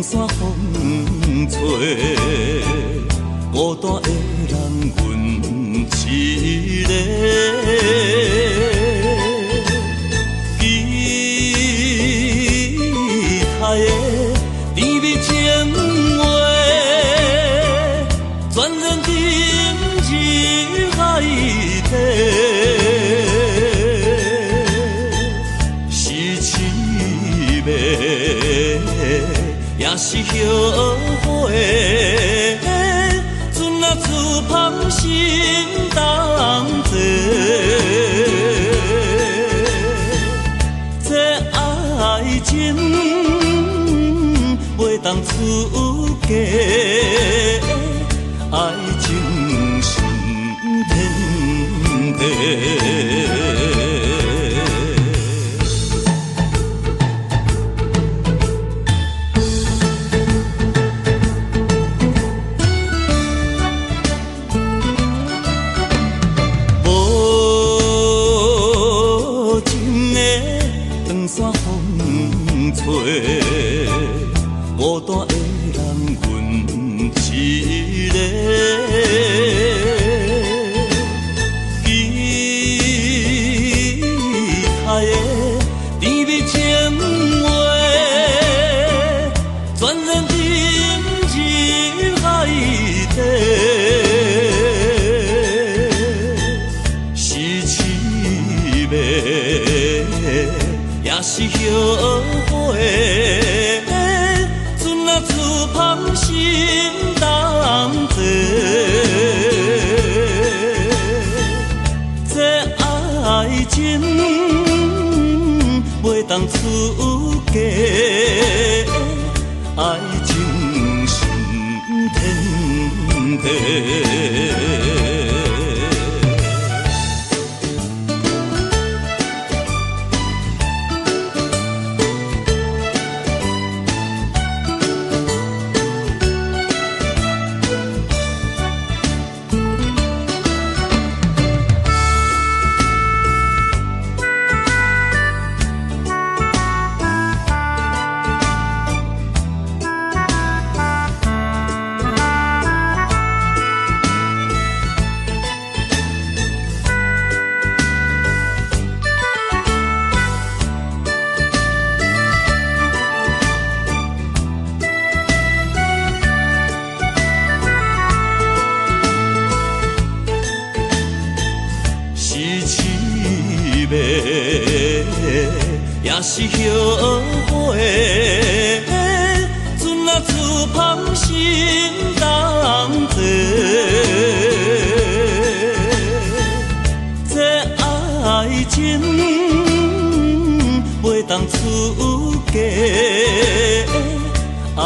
山风吹，孤单的人阮一个。期待的甜蜜情话，全然沉入海底。也是后悔，船啊自芳心当坐，这爱情袂当出价，爱情是天地。孤单的人阮一个，期待的甜蜜情话，全然沉入海底。是凄美，也是后悔。船啊自芳心当坐，这爱情袂当出价，爱情是天地。也是后悔，船啊自芳心当坐，这爱情袂当出价，爱